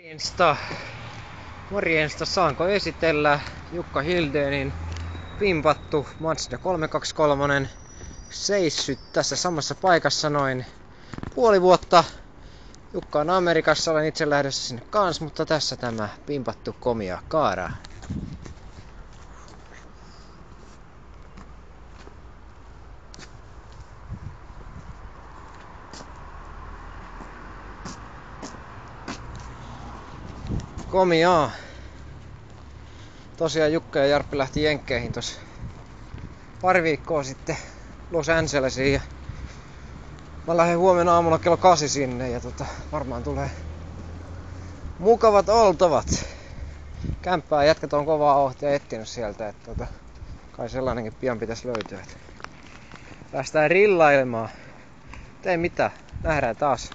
Morjesta. Morjesta, saanko esitellä Jukka Hildénin pimpattu Mazda 323 seissyt tässä samassa paikassa noin puoli vuotta. Jukka on Amerikassa, olen itse lähdössä sinne kans, mutta tässä tämä pimpattu komia kaara. Komiaa. Tosiaan Jukka ja Jarppi lähti jenkkeihin tossa pari viikkoa sitten Los Angelesiin ja mä lähden huomenna aamulla kello 8 sinne ja varmaan tulee mukavat oltavat. Kämppää jätkät on kovaa vauhtia etsinyt sieltä, että kai sellainenkin pian pitäisi löytyä. Päästään rillailemaan. Ei mitään, nähdään taas.